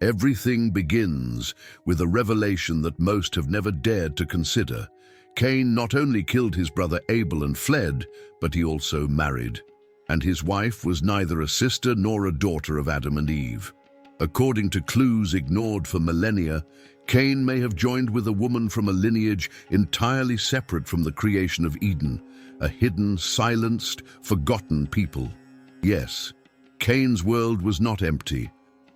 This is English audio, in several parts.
Everything begins with a revelation that most have never dared to consider. Cain not only killed his brother Abel and fled, but he also married. And his wife was neither a sister nor a daughter of Adam and Eve. According to clues ignored for millennia, Cain may have joined with a woman from a lineage entirely separate from the creation of Eden, a hidden, silenced, forgotten people. Yes, Cain's world was not empty,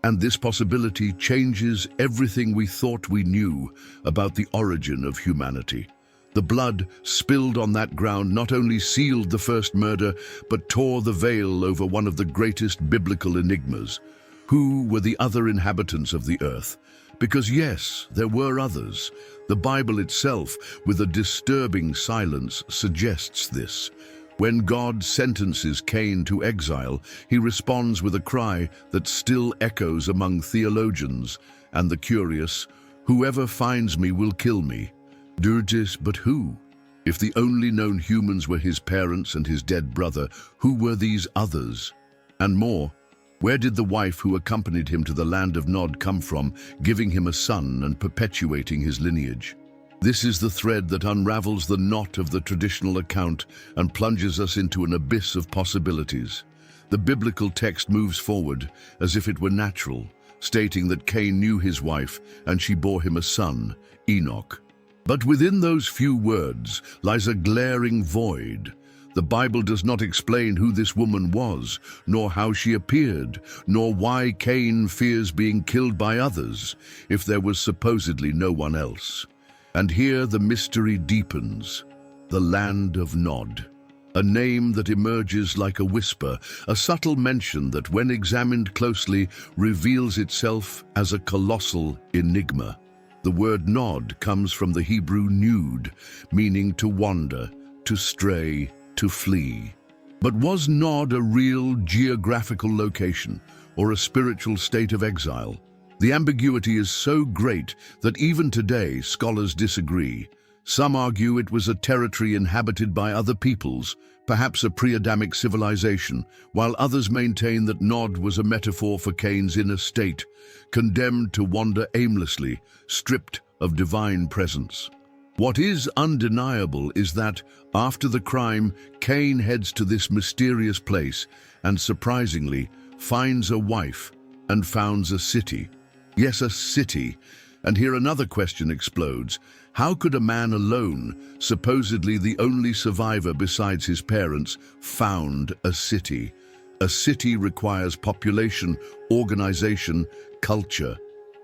and this possibility changes everything we thought we knew about the origin of humanity. The blood spilled on that ground not only sealed the first murder, but tore the veil over one of the greatest biblical enigmas. Who were the other inhabitants of the earth? Because yes, there were others. The Bible itself, with a disturbing silence, suggests this. When God sentences Cain to exile, he responds with a cry that still echoes among theologians and the curious, "Whoever finds me will kill me." Dirges, but who? If the only known humans were his parents and his dead brother, who were these others? And more, where did the wife who accompanied him to the land of Nod come from, giving him a son and perpetuating his lineage? This is the thread that unravels the knot of the traditional account and plunges us into an abyss of possibilities. The biblical text moves forward as if it were natural, stating that Cain knew his wife and she bore him a son, Enoch. But within those few words lies a glaring void. The Bible does not explain who this woman was, nor how she appeared, nor why Cain fears being killed by others, if there was supposedly no one else. And here the mystery deepens. The land of Nod. A name that emerges like a whisper, a subtle mention that, when examined closely, reveals itself as a colossal enigma. The word Nod comes from the Hebrew nud, meaning to wander, to stray, to flee. But was Nod a real geographical location or a spiritual state of exile? The ambiguity is so great that even today scholars disagree. Some argue it was a territory inhabited by other peoples, perhaps a pre-Adamic civilization, while others maintain that Nod was a metaphor for Cain's inner state, condemned to wander aimlessly, stripped of divine presence. What is undeniable is that, after the crime, Cain heads to this mysterious place and, surprisingly, finds a wife and founds a city. Yes, a city. And here another question explodes. How could a man alone, supposedly the only survivor besides his parents, found a city? A city requires population, organization, culture.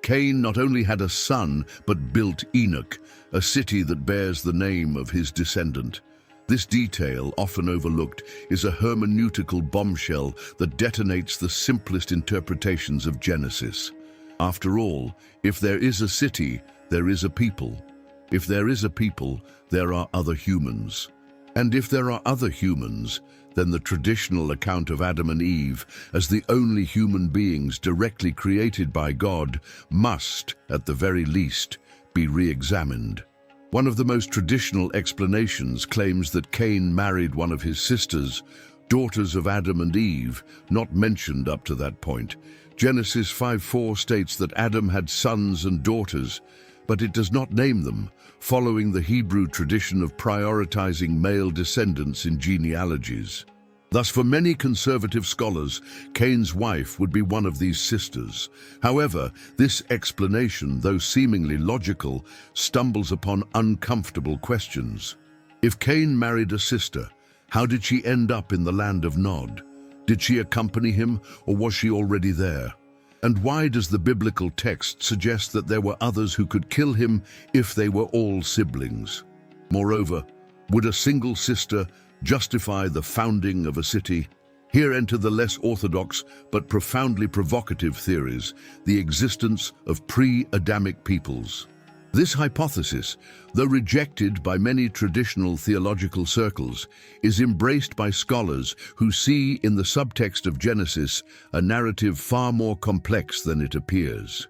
Cain not only had a son, but built Enoch, a city that bears the name of his descendant. This detail, often overlooked, is a hermeneutical bombshell that detonates the simplest interpretations of Genesis. After all, if there is a city, there is a people. If there is a people, there are other humans. And if there are other humans, then the traditional account of Adam and Eve as the only human beings directly created by God must, at the very least, be re-examined. One of the most traditional explanations claims that Cain married one of his sisters, daughters of Adam and Eve, not mentioned up to that point. Genesis 5:4 states that Adam had sons and daughters, but it does not name them, following the Hebrew tradition of prioritizing male descendants in genealogies. Thus, for many conservative scholars, Cain's wife would be one of these sisters. However, this explanation, though seemingly logical, stumbles upon uncomfortable questions. If Cain married a sister, how did she end up in the land of Nod? Did she accompany him, or was she already there? And why does the biblical text suggest that there were others who could kill him if they were all siblings? Moreover, would a single sister justify the founding of a city? Here enter the less orthodox but profoundly provocative theories, the existence of pre-Adamic peoples. This hypothesis, though rejected by many traditional theological circles, is embraced by scholars who see in the subtext of Genesis a narrative far more complex than it appears.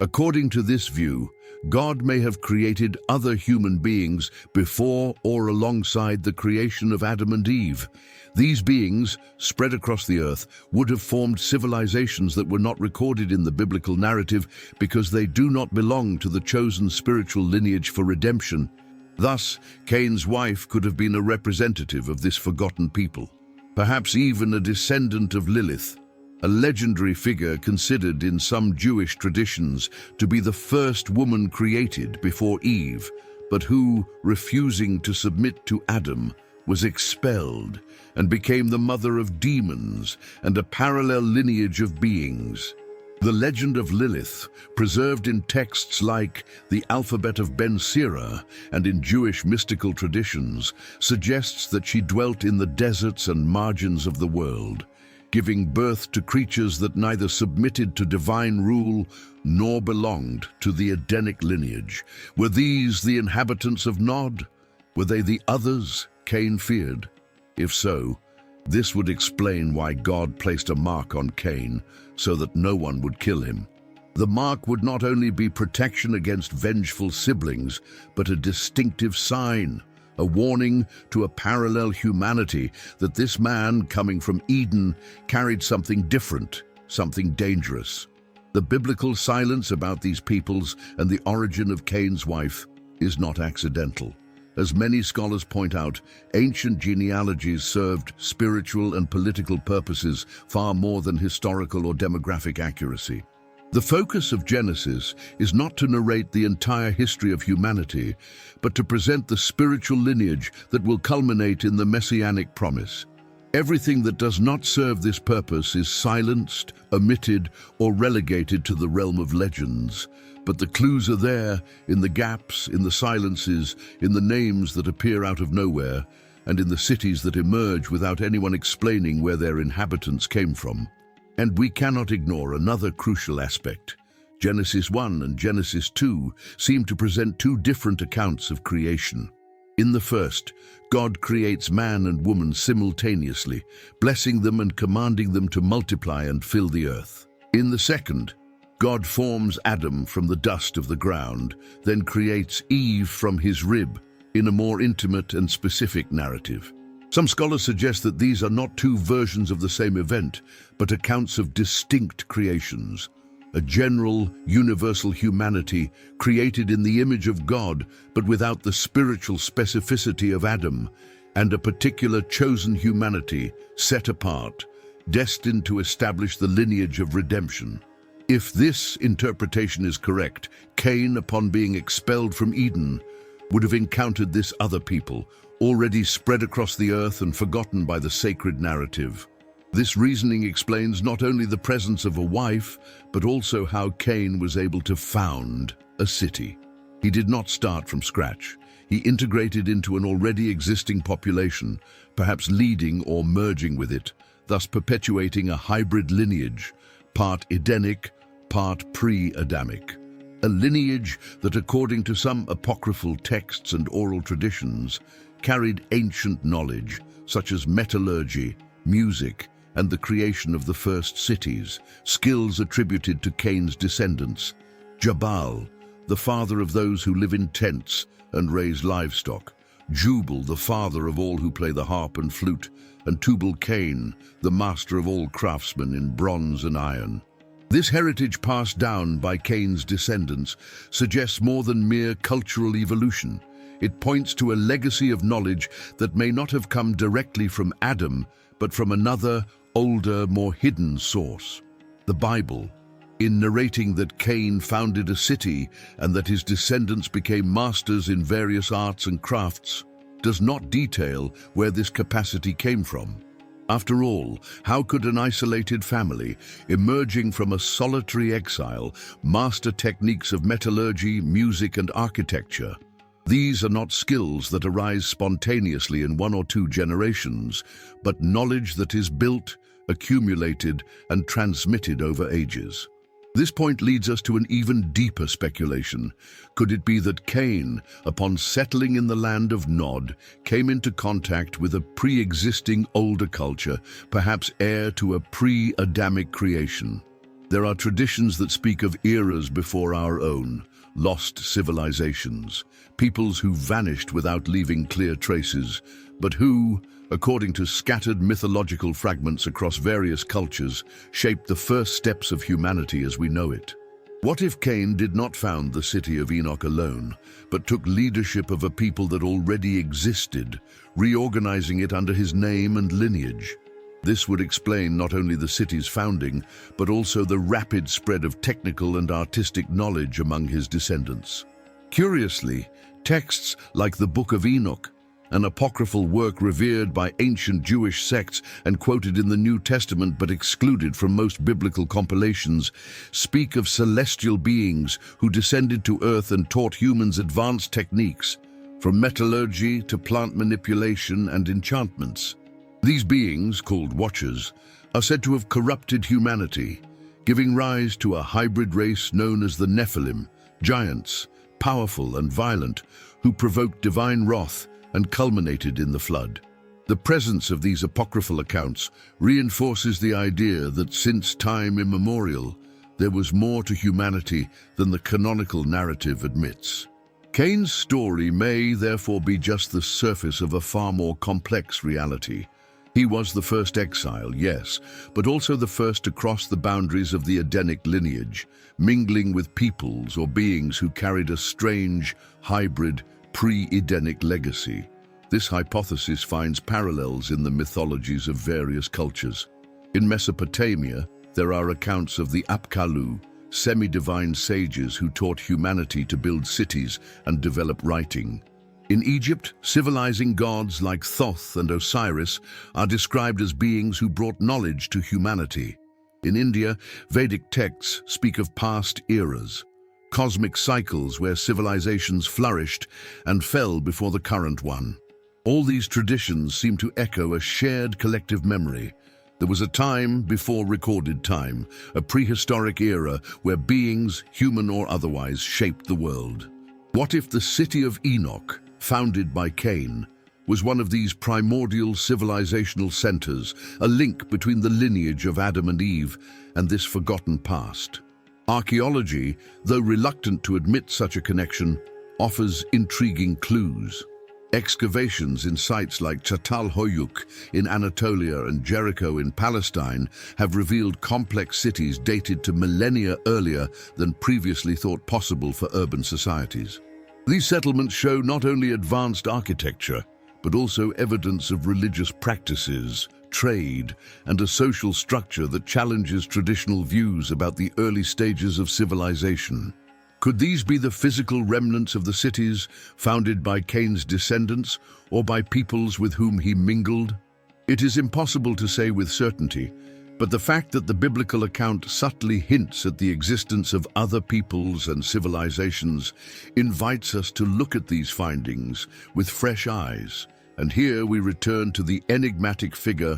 According to this view, God may have created other human beings before or alongside the creation of Adam and Eve. These beings, spread across the earth, would have formed civilizations that were not recorded in the biblical narrative because they do not belong to the chosen spiritual lineage for redemption. Thus, Cain's wife could have been a representative of this forgotten people, perhaps even a descendant of Lilith, a legendary figure considered in some Jewish traditions to be the first woman created before Eve, but who, refusing to submit to Adam, was expelled and became the mother of demons and a parallel lineage of beings. The legend of Lilith, preserved in texts like the Alphabet of Ben Sira and in Jewish mystical traditions, suggests that she dwelt in the deserts and margins of the world, giving birth to creatures that neither submitted to divine rule nor belonged to the Edenic lineage. Were these the inhabitants of Nod? Were they the others Cain feared? If so, this would explain why God placed a mark on Cain so that no one would kill him. The mark would not only be protection against vengeful siblings, but a distinctive sign, a warning to a parallel humanity that this man coming from Eden carried something different, something dangerous. The biblical silence about these peoples and the origin of Cain's wife is not accidental. As many scholars point out, ancient genealogies served spiritual and political purposes far more than historical or demographic accuracy. The focus of Genesis is not to narrate the entire history of humanity, but to present the spiritual lineage that will culminate in the messianic promise. Everything that does not serve this purpose is silenced, omitted, or relegated to the realm of legends. But the clues are there, in the gaps, in the silences, in the names that appear out of nowhere, and in the cities that emerge without anyone explaining where their inhabitants came from. And we cannot ignore another crucial aspect. Genesis 1 and Genesis 2 seem to present two different accounts of creation. In the first, God creates man and woman simultaneously, blessing them and commanding them to multiply and fill the earth. In the second, God forms Adam from the dust of the ground, then creates Eve from his rib, in a more intimate and specific narrative. Some scholars suggest that these are not two versions of the same event, but accounts of distinct creations. A general, universal humanity created in the image of God, but without the spiritual specificity of Adam, and a particular chosen humanity, set apart, destined to establish the lineage of redemption. If this interpretation is correct, Cain, upon being expelled from Eden, would have encountered this other people, already spread across the earth and forgotten by the sacred narrative. This reasoning explains not only the presence of a wife, but also how Cain was able to found a city. He did not start from scratch. He integrated into an already existing population, perhaps leading or merging with it, thus perpetuating a hybrid lineage, part Edenic, part pre-Adamic. A lineage that, according to some apocryphal texts and oral traditions, carried ancient knowledge, such as metallurgy, music, and the creation of the first cities, skills attributed to Cain's descendants. Jabal, the father of those who live in tents and raise livestock. Jubal, the father of all who play the harp and flute. And Tubal-Cain, the master of all craftsmen in bronze and iron. This heritage passed down by Cain's descendants suggests more than mere cultural evolution. It points to a legacy of knowledge that may not have come directly from Adam, but from another, older, more hidden source. The Bible, in narrating that Cain founded a city and that his descendants became masters in various arts and crafts, does not detail where this capacity came from. After all, how could an isolated family, emerging from a solitary exile, master techniques of metallurgy, music, and architecture? These are not skills that arise spontaneously in one or two generations, but knowledge that is built, accumulated, and transmitted over ages. This point leads us to an even deeper speculation. Could it be that Cain, upon settling in the land of Nod, came into contact with a pre-existing older culture, perhaps heir to a pre-Adamic creation? There are traditions that speak of eras before our own, lost civilizations, peoples who vanished without leaving clear traces, but who, according to scattered mythological fragments across various cultures, shaped the first steps of humanity as we know it. What if Cain did not found the City of Enoch alone, but took leadership of a people that already existed, reorganizing it under his name and lineage? This would explain not only the city's founding, but also the rapid spread of technical and artistic knowledge among his descendants. Curiously, texts like the Book of Enoch, an apocryphal work revered by ancient Jewish sects and quoted in the New Testament but excluded from most biblical compilations, speak of celestial beings who descended to earth and taught humans advanced techniques, from metallurgy to plant manipulation and enchantments. These beings, called Watchers, are said to have corrupted humanity, giving rise to a hybrid race known as the Nephilim Giants, powerful and violent, who provoked divine wrath and culminated in the flood. The presence of these apocryphal accounts reinforces the idea that since time immemorial, there was more to humanity than the canonical narrative admits. Cain's story may therefore be just the surface of a far more complex reality. He was the first exile, yes, but also the first to cross the boundaries of the Edenic lineage, mingling with peoples or beings who carried a strange, hybrid, pre-Edenic legacy. This hypothesis finds parallels in the mythologies of various cultures. In Mesopotamia, there are accounts of the Apkallu, semi-divine sages who taught humanity to build cities and develop writing. In Egypt, civilizing gods like Thoth and Osiris are described as beings who brought knowledge to humanity. In India, Vedic texts speak of past eras, cosmic cycles where civilizations flourished and fell before the current one. All these traditions seem to echo a shared collective memory. There was a time before recorded time, a prehistoric era where beings, human or otherwise, shaped the world. What if the City of Enoch, founded by Cain, was one of these primordial civilizational centers, a link between the lineage of Adam and Eve and this forgotten past? Archaeology, though reluctant to admit such a connection, offers intriguing clues. Excavations in sites like Çatalhöyük in Anatolia and Jericho in Palestine have revealed complex cities dated to millennia earlier than previously thought possible for urban societies. These settlements show not only advanced architecture, but also evidence of religious practices, trade, and a social structure that challenges traditional views about the early stages of civilization. Could these be the physical remnants of the cities founded by Cain's descendants or by peoples with whom he mingled? It is impossible to say with certainty, but the fact that the biblical account subtly hints at the existence of other peoples and civilizations invites us to look at these findings with fresh eyes. And here we return to the enigmatic figure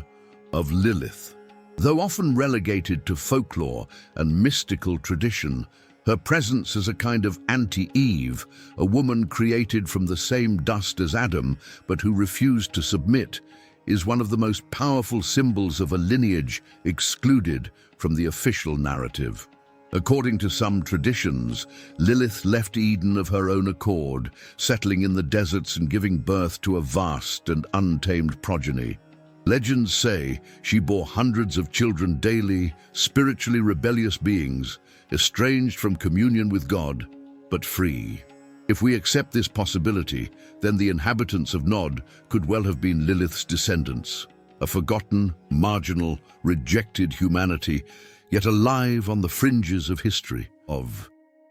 of Lilith. Though often relegated to folklore and mystical tradition, her presence as a kind of anti-Eve, a woman created from the same dust as Adam but who refused to submit, is one of the most powerful symbols of a lineage excluded from the official narrative. According to some traditions, Lilith left Eden of her own accord, settling in the deserts and giving birth to a vast and untamed progeny. Legends say she bore hundreds of children daily, spiritually rebellious beings, estranged from communion with God, but free. If we accept this possibility, then the inhabitants of Nod could well have been Lilith's descendants, a forgotten, marginal, rejected humanity, yet alive on the fringes of history.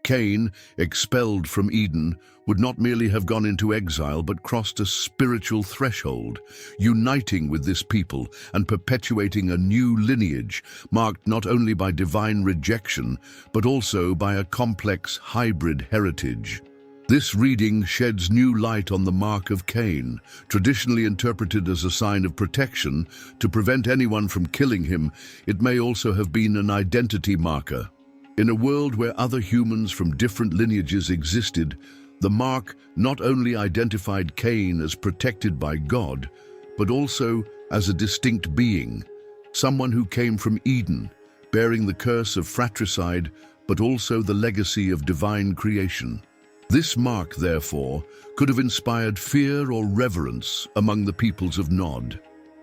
Cain, expelled from Eden, would not merely have gone into exile but crossed a spiritual threshold, uniting with this people and perpetuating a new lineage marked not only by divine rejection but also by a complex hybrid heritage. This reading sheds new light on the Mark of Cain, traditionally interpreted as a sign of protection to prevent anyone from killing him. It may also have been an identity marker. In a world where other humans from different lineages existed, the mark not only identified Cain as protected by God, but also as a distinct being, someone who came from Eden, bearing the curse of fratricide, but also the legacy of divine creation. This mark, therefore, could have inspired fear or reverence among the peoples of Nod,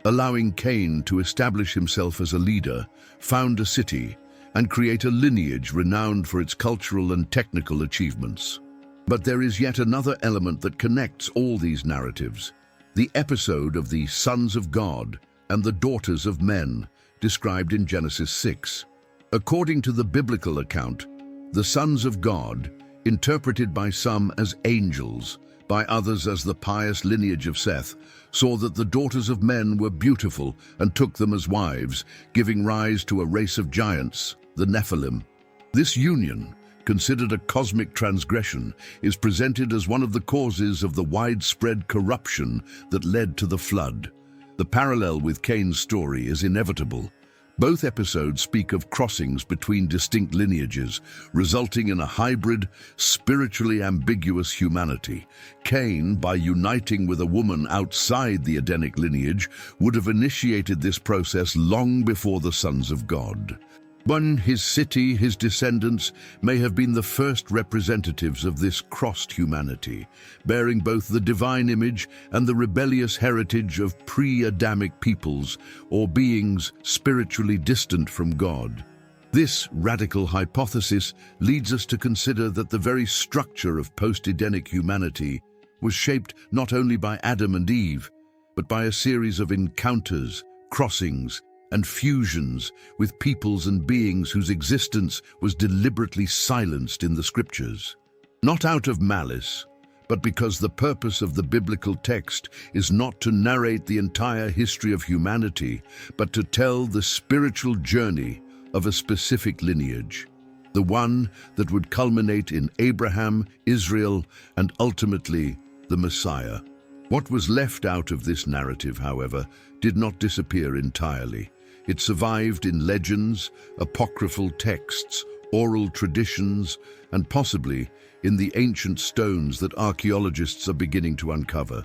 allowing Cain to establish himself as a leader, found a city, and create a lineage renowned for its cultural and technical achievements. But there is yet another element that connects all these narratives: the episode of the sons of God and the daughters of men, described in Genesis 6. According to the biblical account, the sons of God, interpreted by some as angels, by others as the pious lineage of Seth, saw that the daughters of men were beautiful and took them as wives, giving rise to a race of giants, the Nephilim. This union, considered a cosmic transgression, is presented as one of the causes of the widespread corruption that led to the flood. The parallel with Cain's story is inevitable. Both episodes speak of crossings between distinct lineages, resulting in a hybrid, spiritually ambiguous humanity. Cain, by uniting with a woman outside the Edenic lineage, would have initiated this process long before the sons of God. When his city, his descendants, may have been the first representatives of this crossed humanity, bearing both the divine image and the rebellious heritage of pre-Adamic peoples or beings spiritually distant from God. This radical hypothesis leads us to consider that the very structure of post-Edenic humanity was shaped not only by Adam and Eve, but by a series of encounters, crossings, and fusions with peoples and beings whose existence was deliberately silenced in the scriptures. Not out of malice, but because the purpose of the biblical text is not to narrate the entire history of humanity, but to tell the spiritual journey of a specific lineage, the one that would culminate in Abraham, Israel, and ultimately the Messiah. What was left out of this narrative, however, did not disappear entirely. It survived in legends, apocryphal texts, oral traditions, and possibly in the ancient stones that archaeologists are beginning to uncover.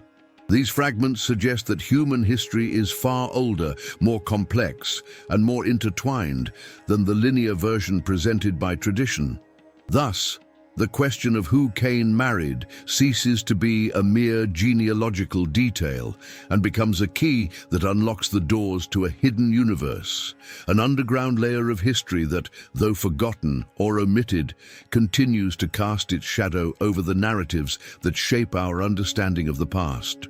These fragments suggest that human history is far older, more complex, and more intertwined than the linear version presented by tradition. Thus, the question of who Cain married ceases to be a mere genealogical detail and becomes a key that unlocks the doors to a hidden universe, an underground layer of history that, though forgotten or omitted, continues to cast its shadow over the narratives that shape our understanding of the past.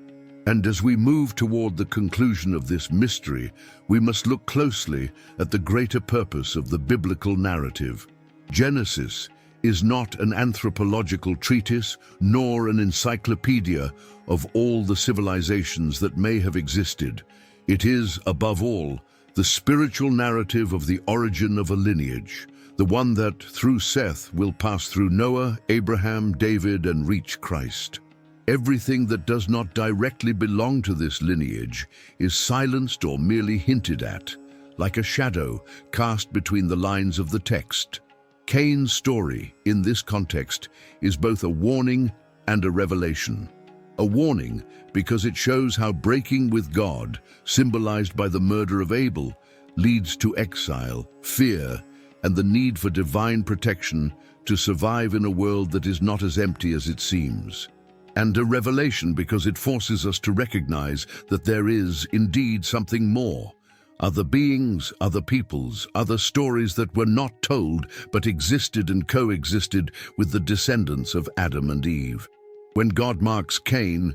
And as we move toward the conclusion of this mystery, we must look closely at the greater purpose of the biblical narrative. Genesis is not an anthropological treatise, nor an encyclopedia of all the civilizations that may have existed. It is, above all, the spiritual narrative of the origin of a lineage, the one that, through Seth, will pass through Noah, Abraham, David, and reach Christ. Everything that does not directly belong to this lineage is silenced or merely hinted at, like a shadow cast between the lines of the text. Cain's story, in this context, is both a warning and a revelation. A warning because it shows how breaking with God, symbolized by the murder of Abel, leads to exile, fear, and the need for divine protection to survive in a world that is not as empty as it seems. And a revelation because it forces us to recognize that there is indeed something more. Other beings, other peoples, other stories that were not told but existed and coexisted with the descendants of Adam and Eve. When God marks Cain,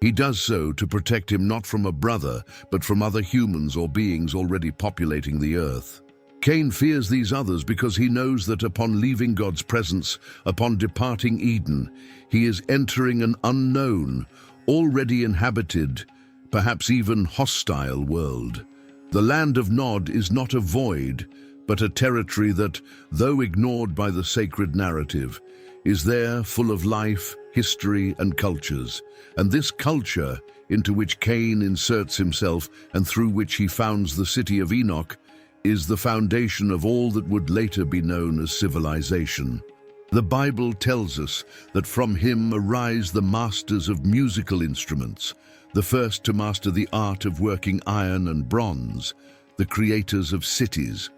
he does so to protect him not from a brother, but from other humans or beings already populating the earth. Cain fears these others because he knows that upon leaving God's presence, upon departing Eden, he is entering an unknown, already inhabited, perhaps even hostile world. The land of Nod is not a void, but a territory that, though ignored by the sacred narrative, is there full of life, history, and cultures. And this culture, into which Cain inserts himself and through which he founds the City of Enoch, is the foundation of all that would later be known as civilization. The Bible tells us that from him arise the masters of musical instruments, the first to master the art of working iron and bronze, the creators of cities.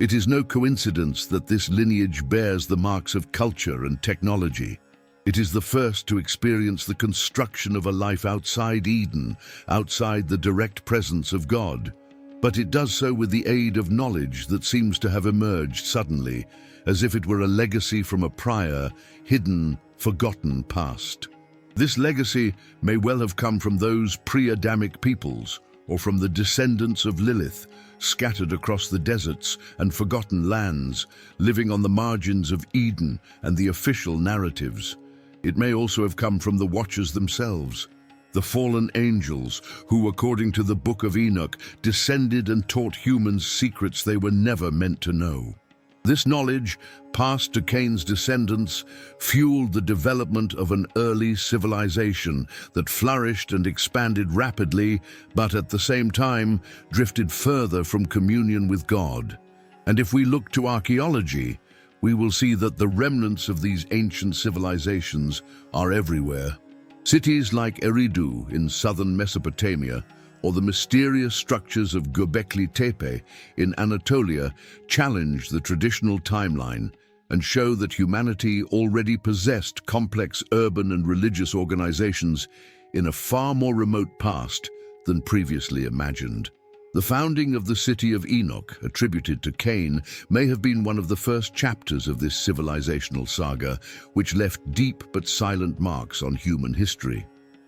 It is no coincidence that this lineage bears the marks of culture and technology. It is the first to experience the construction of a life outside Eden, outside the direct presence of God. But it does so with the aid of knowledge that seems to have emerged suddenly, as if it were a legacy from a prior, hidden, forgotten past. This legacy may well have come from those pre-Adamic peoples, or from the descendants of Lilith, scattered across the deserts and forgotten lands, living on the margins of Eden and the official narratives. It may also have come from the Watchers themselves, the fallen angels who, according to the Book of Enoch, descended and taught humans secrets they were never meant to know. This knowledge, passed to Cain's descendants, fueled the development of an early civilization that flourished and expanded rapidly, but at the same time drifted further from communion with God. And if we look to archaeology, we will see that the remnants of these ancient civilizations are everywhere. Cities like Eridu in southern Mesopotamia, or the mysterious structures of Göbekli Tepe in Anatolia, challenge the traditional timeline and show that humanity already possessed complex urban and religious organizations in a far more remote past than previously imagined. The founding of the City of Enoch, attributed to Cain, may have been one of the first chapters of this civilizational saga, which left deep but silent marks on human history.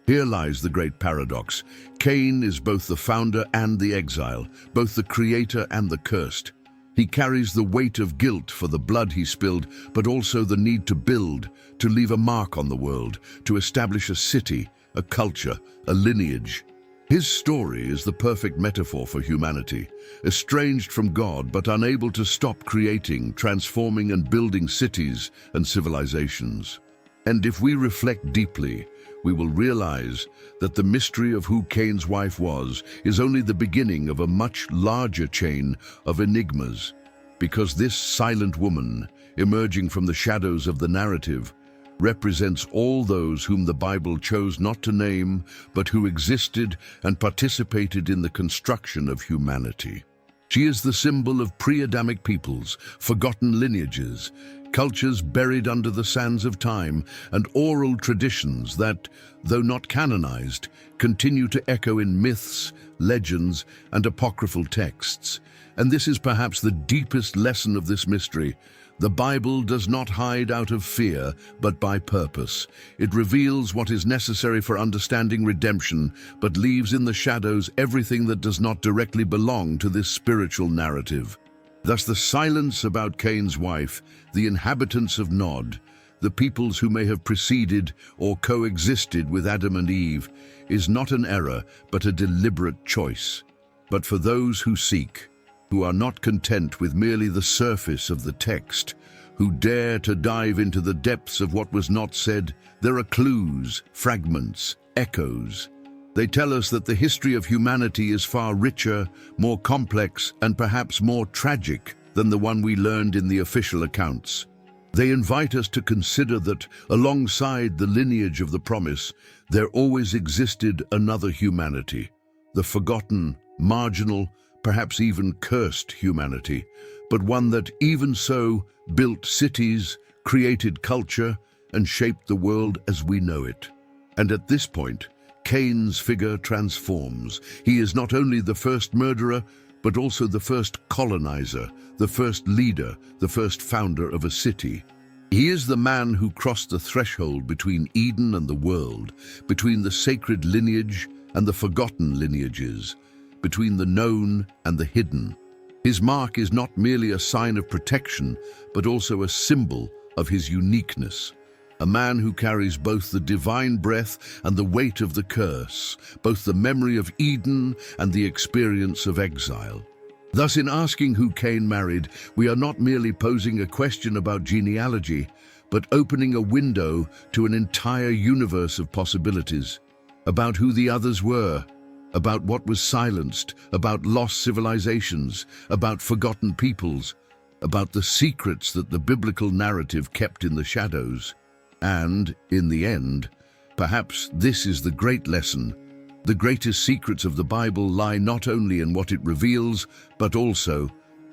Here lies the great paradox. Cain is both the founder and the exile, both the creator and the cursed. He carries the weight of guilt for the blood he spilled, but also the need to build, to leave a mark on the world, to establish a city, a culture, a lineage. His story is the perfect metaphor for humanity, estranged from God but unable to stop creating, transforming and building cities and civilizations. And if we reflect deeply, we will realize that the mystery of who Cain's wife was is only the beginning of a much larger chain of enigmas, because this silent woman, emerging from the shadows of the narrative, represents all those whom the Bible chose not to name, but who existed and participated in the construction of humanity. She is the symbol of pre-Adamic peoples, forgotten lineages, cultures buried under the sands of time, and oral traditions that, though not canonized, continue to echo in myths, legends, and apocryphal texts. And this is perhaps the deepest lesson of this mystery. The Bible does not hide out of fear, but by purpose. It reveals what is necessary for understanding redemption, but leaves in the shadows everything that does not directly belong to this spiritual narrative. Thus the silence about Cain's wife, the inhabitants of Nod, the peoples who may have preceded or coexisted with Adam and Eve, is not an error, but a deliberate choice. But for those who seek, who are not content with merely the surface of the text, who dare to dive into the depths of what was not said, there are clues, fragments, echoes. They tell us that the history of humanity is far richer, more complex, and perhaps more tragic than the one we learned in the official accounts. They invite us to consider that, alongside the lineage of the promise, there always existed another humanity, the forgotten, marginal, perhaps even cursed humanity, but one that, even so, built cities, created culture, and shaped the world as we know it. And at this point, Cain's figure transforms. He is not only the first murderer, but also the first colonizer, the first leader, the first founder of a city. He is the man who crossed the threshold between Eden and the world, between the sacred lineage and the forgotten lineages, between the known and the hidden. His mark is not merely a sign of protection, but also a symbol of his uniqueness. A man who carries both the divine breath and the weight of the curse, both the memory of Eden and the experience of exile. Thus, in asking who Cain married, we are not merely posing a question about genealogy, but opening a window to an entire universe of possibilities, about who the others were, about what was silenced, about lost civilizations, about forgotten peoples, about the secrets that the biblical narrative kept in the shadows. And, in the end, perhaps this is the great lesson. The greatest secrets of the Bible lie not only in what it reveals, but also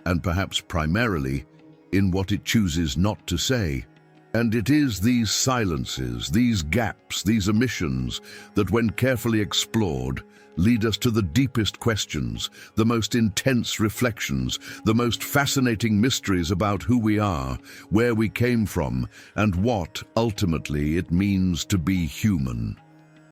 and perhaps primarily, in what it chooses not to say. And it is these silences, these gaps, these omissions that, when carefully explored, lead us to the deepest questions, the most intense reflections, the most fascinating mysteries about who we are, where we came from, and what, ultimately, it means to be human.